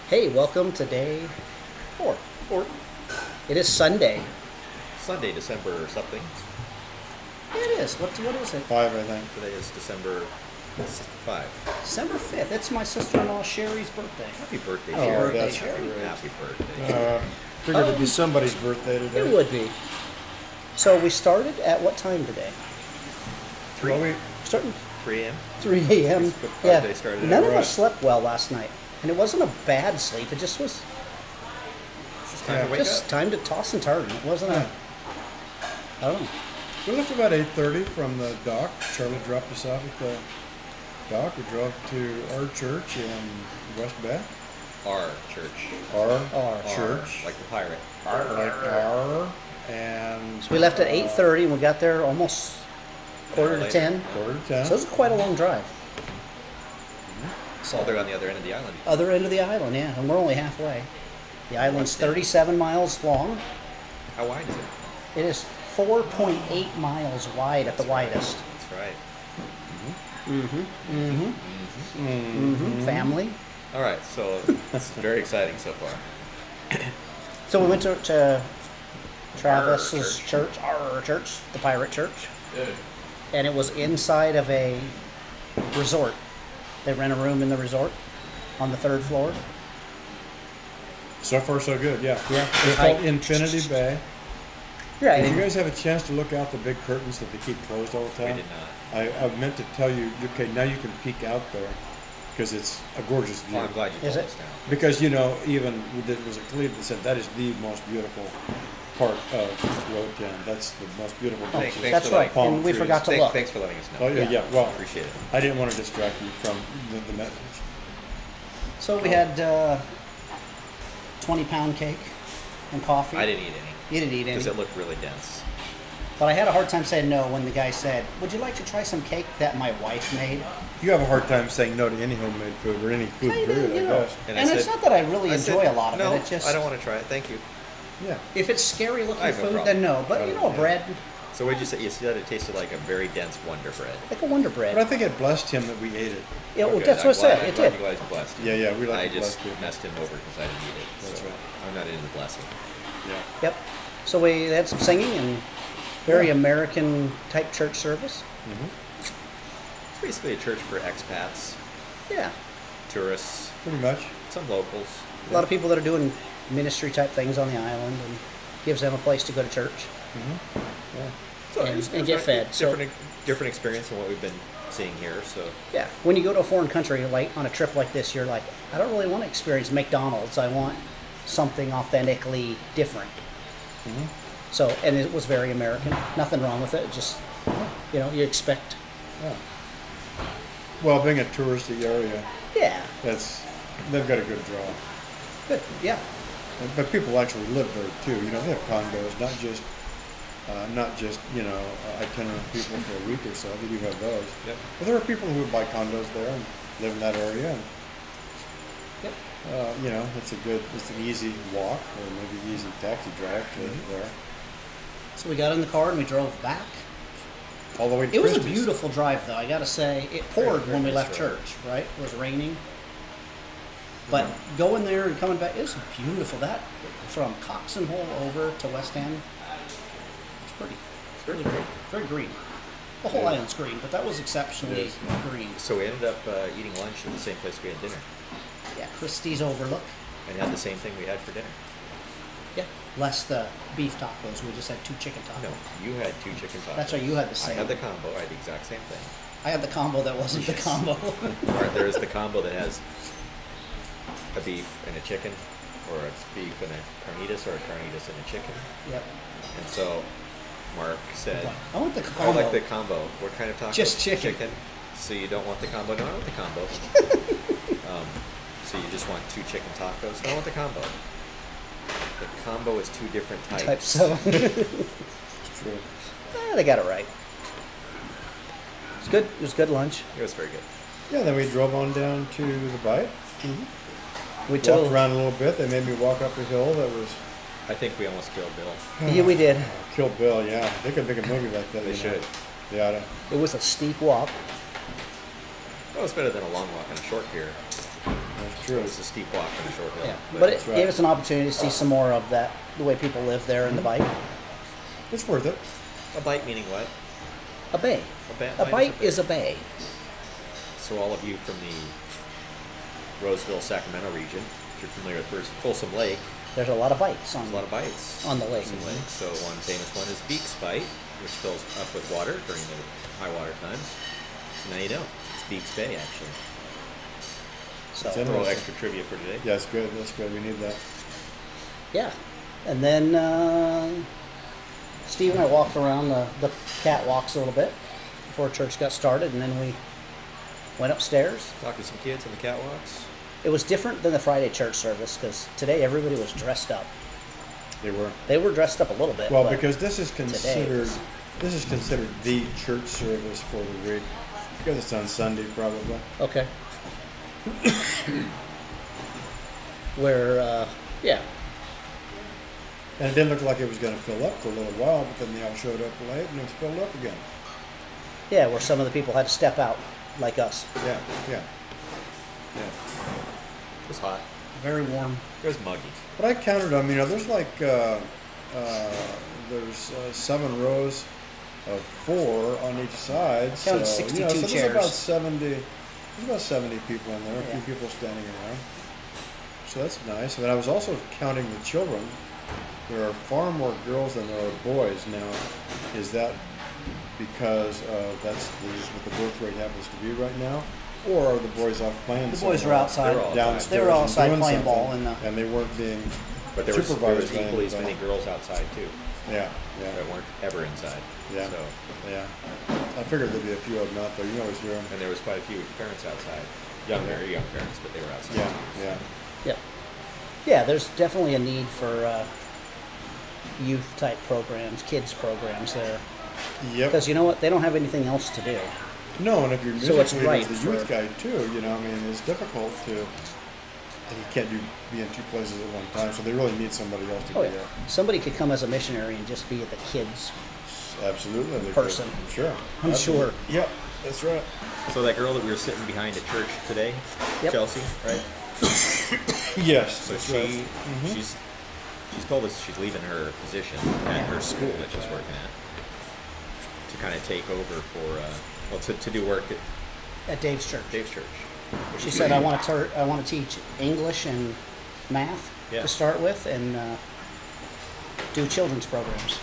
Hey, welcome to day 4. 4. It is Sunday. Sunday, December something. Yeah, it is. What is it? 5, I think. Today is December 5. December 5th. It's my sister-in-law Sherry's birthday. Happy birthday, Oh, Sherry. birthday, that's Sherry. great. Happy birthday. Figured it'd be somebody's birthday today. It would be. So we started at what time today? Well, we, Starting 3 a.m. 3 a.m. Our Yeah. day started at None of right. us slept well last night. And it wasn't a bad sleep. It just was It's just time to wake just up. time to toss and turn. It wasn't Yeah. I don't know. we left about 8:30 from the dock. Charlotte dropped us off at the dock. We drove to our church in West Bath. Our church. Our Our. church. Like the pirate. And So we left at 8:30 and we got there almost quarter to Later. 10. quarter to 10. So it was quite a long drive. So they're on the other end of the island. Other end of the island, yeah, and we're only halfway. The island's 37 miles long. How wide is it? It is 4.8 miles wide at the widest. That's right. Family. All right, so this is very exciting so far. So we went to Travis's Our church, our church, the pirate church, Good. and it was inside of a resort. They rent a room in the resort on the 3rd floor. So far, so good. Yeah. It's Hi. called Infinity Bay. Yeah, Did you guys have a chance to look out the big curtains that they keep closed all the We time? did not. I meant to tell you, okay, now you can peek out there because it's a gorgeous view. Well, I'm glad you Is told it? us now. Because, you know, even there was a Cleve that said that is the most beautiful part of Roatan. That's the most beautiful Thanks beach. for that's letting- right. palm And we trees. forgot to look. Thanks for letting us know. Oh, yeah, Yeah. yeah. Well, Appreciate it. I didn't want to distract you from the message. So we had 20-pound cake and coffee. I didn't eat any You didn't eat any. because it looked really dense. But I had a hard time saying no when the guy said, "Would you like to try some cake that my wife made?" You have a hard time saying no to any homemade food or any food, I do, period, you I know. guess. And I And it's said- not that I really I said, enjoy a lot of no, it. It's just I don't want to try it. Thank you. Yeah. if it's scary looking I have no food, problem. then no. But you know, Yeah. bread, So what did you say? You said it tasted like a very dense Wonder Bread. like a Wonder But I Bread. think it blessed him that we ate it. Yeah, well, Okay, that's what I said. It did. I'm glad you blessed. Yeah, yeah, we like I to just bless people. messed him over because I didn't eat it. That's so right. I'm not into the blessing. Yeah. Yep. So we had some singing and very American type church service. It's basically a church for expats, Yeah, tourists, Pretty much. some locals. a lot of people that are doing ministry type things on the island, and gives them a place to go to church. Yeah. So And- it was and get fed, so- Different experience than what we've been seeing here. So Yeah, when you go to a foreign country, like on a trip like this, you're like, I don't really want to experience McDonald's. I want something authentically different. So, and it was very American. Nothing wrong with it. Just, you know, you expect. Yeah. Well, being a touristy area, Yeah, they've got a good draw. good. Yeah, But people actually live there too. You know, they have condos, not just itinerant people for a week or so. They do have those. Yep. But there are people who would buy condos there and live in that area. And, yep. you know, it's an easy walk or maybe easy taxi drive to there. So we got in the car and we drove back. All the way to It was a Christie's. beautiful drive, though. I got to say, it poured Very when we nice left drive. church. Right, it was raining. But going there and coming back, it was beautiful. That from Coxon Hole over to West End, it's pretty. It's really green. Very green. The whole Yeah. island's green, but that was exceptionally It is. green. So we ended up eating lunch at the same place we had dinner, Yeah, Christie's Overlook. and had the same thing we had for dinner. Yeah, less the beef tacos. We just had 2 chicken tacos. No, you had 2 chicken tacos. That's right, you had the I same. had the combo. I had the exact same thing. I had the combo that wasn't the Yes. combo. Or there is the combo that has a beef and a chicken, or a beef and a carnitas, or a carnitas and a chicken. Yep. And so Mark said, I want the I combo. like the combo. What kind of taco? Just chicken. So you don't want the combo? No, I want the combo. So you just want 2 chicken tacos? No, I want the combo. The combo is 2 different types. Type so. It's true. They got it right. It's good. It was good lunch. It was very good. Yeah, then we drove on down to the bite. We Walked told. around a little bit. They made me walk up a hill that was I think we almost killed Bill. Yeah, we did. Kill Bill. Yeah, they could make a movie like that. They you know. should. They oughta. It was a steep walk. Well, it's better than a long walk on a short pier. That's true. It's a steep walk and a short hill. Yeah, but it That's right. gave us an opportunity to see some more of that, the way people live there in the bite. It's worth it. A bite meaning what? A bay. A A bite is a bay. So all of you from the Roseville, Sacramento region, if you're familiar with Folsom Lake, There's a lot of bites on there's a lot of bites on the lake. Folsom Lake. So one famous one is Beek's Bite, which fills up with water during the high water times. So now you know. It's Beek's Bay, actually. So It's A little interesting. extra trivia for today. Yeah, that's good. That's good. We need that. yeah, and then Steve and I walked around the catwalks a little bit before church got started, and then we went upstairs. Talk to some kids on the catwalks. It was different than the Friday church service because today everybody was dressed up. They were. They were dressed up a little bit. Well, but because this is considered was- the church service for the week. Because it's on Sunday, probably. okay. Where yeah, And it didn't look like it was going to fill up for a little while, but then they all showed up late and it was filled up again. yeah, where some of the people had to step out, like us. Yeah, yeah, yeah. It was hot. Very warm. It was muggy. But I counted them. You know, there's like there's 7 rows of 4 on each side. Counted so, 62 you know, so chairs. There's about 70. There's about 70 people in there. A Yeah. few people standing around. So that's nice. But I was also counting the children. There are far more girls than there are boys now. Is that because that's what the birth rate happens to be right now, or are the boys off playing? The boys were somewhere outside. They're all downstairs They were all and outside doing playing ball something, and and they weren't being But there was supervised by equally as anybody. many girls outside, too, Yeah, yeah, that weren't ever inside. Yeah. So, yeah. I figured there'd be a few of them out there. You can always hear them. and there was quite a few parents outside. Very young parents, but they were outside. Yeah, too, so. yeah. Yeah, yeah. There's definitely a need for youth type programs, kids programs there, Yep. because you know what? They don't have anything else to do. No, and if you're So it's musically right as the youth for- guy too, you know, I mean, it's difficult to. You can't be in 2 places at one time, so they really need somebody else to Oh be yeah, there. somebody could come as a missionary and just be the kids. Absolutely. they Person. could. Sure. I'm Absolutely. sure. Yep, that's right. So that girl that we were sitting behind at church today, Yep. Chelsea, right? Yes. So that's she right. she's told us she's leaving her position at her school that she's working at to kind of take over for to do work at At Dave's church. Dave's church. which She is said, good. I want to teach English and math Yeah. to start with, and do children's programs.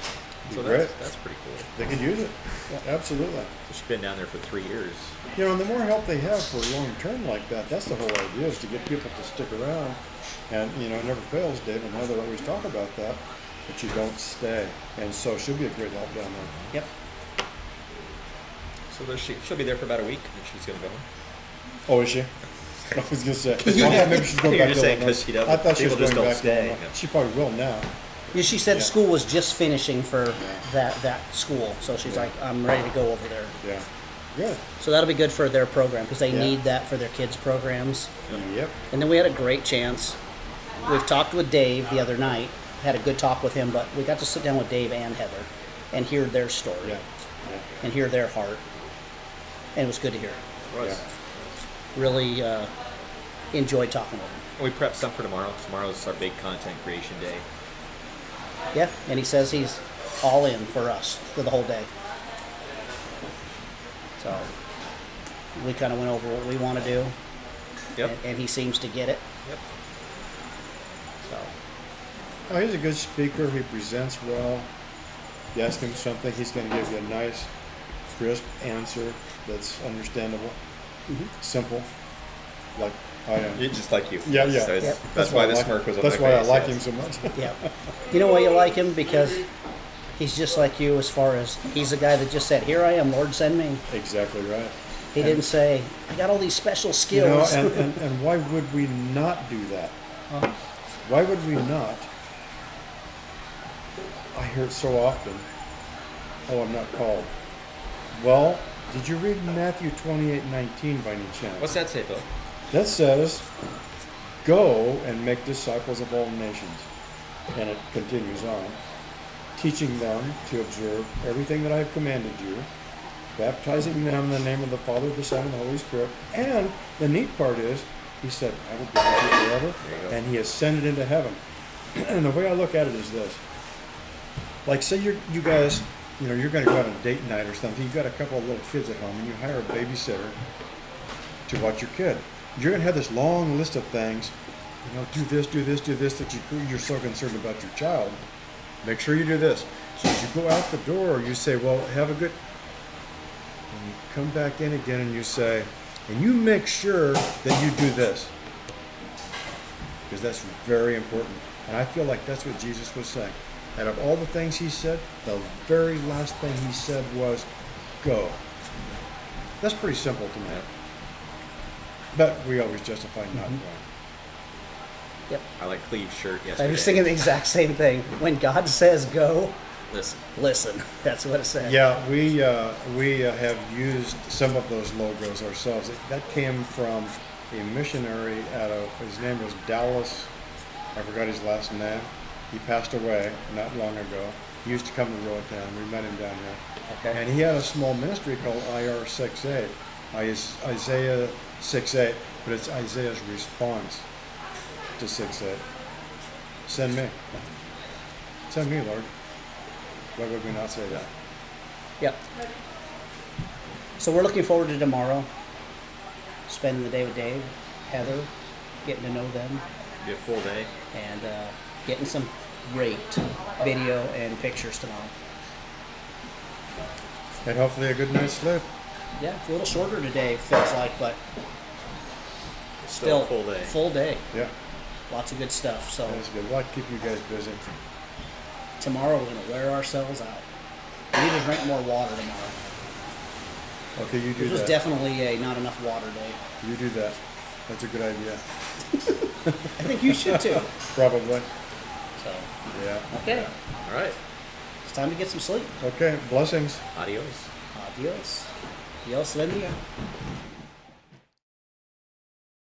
So Great. that's pretty cool. They could use it. Yeah. Absolutely. So she's been down there for 3 years. You know, and the more help they have for long term like that, that's the whole idea, is to get people to stick around. And, you know, it never fails, Dave and Heather always talk about that, but you don't stay. And so she'll be a great help down there. Yep. So she'll be there for about a week, and she's going to go home. Oh, is she? I was going to say, well, yeah, maybe she's going You're back just to saying 'cause Illinois. she doesn't- I thought she was people just going don't back stay. to Illinois. She probably will now. Yeah, she said Yeah. school was just finishing for that school, so she's Yeah. like, I'm ready to go over there. Yeah. Good. So that'll be good for their program because they Yeah. need that for their kids' programs. Yep. And then we had a great chance. We've talked with Dave the other night, had a good talk with him, but we got to sit down with Dave and Heather and hear their story Yeah. and hear their heart. And it was good to hear. Was. Yeah. Really enjoyed talking with him. We prepped some for tomorrow. Tomorrow's our big content creation day. Yeah, and he says he's all in for us for the whole day. So we kind of went over what we want to do, Yep. and he seems to get it. Yep. So Oh, he's a good speaker. He presents well. You ask him something, he's going to give you a nice, crisp answer that's understandable, simple, like I am. Just like you. Yeah, yeah. So Yep. that's why I the like- smirk was on That's my why face. I like yes. him so much. yeah, you know why you like him? Because he's just like you as far as he's a guy that just said, "Here I am, Lord, send me." Exactly right. He didn't say, "I got all these special You know, skills." and why would we not do that? Why would we not? I hear it so often. Oh, I'm not called. Well, did you read Matthew 28:19 by any chance? What's that say, Bill? That says, "Go and make disciples of all nations." And it continues on, teaching them to observe everything that I have commanded you, baptizing them in the name of the Father, the Son, and the Holy Spirit. And the neat part is, He said, I will be with you forever. There you go. And he ascended into heaven. And the way I look at it is this. Like, say you guys, you're going to go out on a date night or something. You've got a couple of little kids at home, and you hire a babysitter to watch your kid. You're going to have this long list of things. Do this, do this, do this, that you're so concerned about your child. Make sure you do this. So as you go out the door, you say, well, have a good... And you come back in again and you say, and you make sure that you do this. Because that's very important. And I feel like that's what Jesus was saying. Out of all the things he said, the very last thing he said was, go. That's pretty simple to me. But we always justify not going. Yep. I like Cleve's shirt yesterday. I was thinking the exact same thing. When God says go, Listen. listen. That's what it said. Yeah, we have used some of those logos ourselves. That came from a missionary his name was Dallas, I forgot his last name. He passed away not long ago. He used to come to Roatan. We met him down here. Okay. And he had a small ministry called IR 68, Isaiah 6:8, but it's Isaiah's response to 6:8. Send me. Send me, Lord. Why would we not say that? Yep. So we're looking forward to tomorrow. Spending the day with Dave, Heather, getting to know them, Be a full day. and getting some great video and pictures tomorrow. And hopefully a good night's sleep. Yeah, it's a little shorter today, feels like, but Still a full day. Full day. Yeah, Lots of good stuff. So that's good. We'll keep you guys busy. tomorrow we're going to wear ourselves out. We need to drink more water tomorrow. Okay, you do This was that. definitely a not enough water day. You do that. That's a good idea. I think you should too. Probably. So, Yeah. okay. All right. It's time to get some sleep. Okay, blessings. Adios. Adios. Dios bendiga.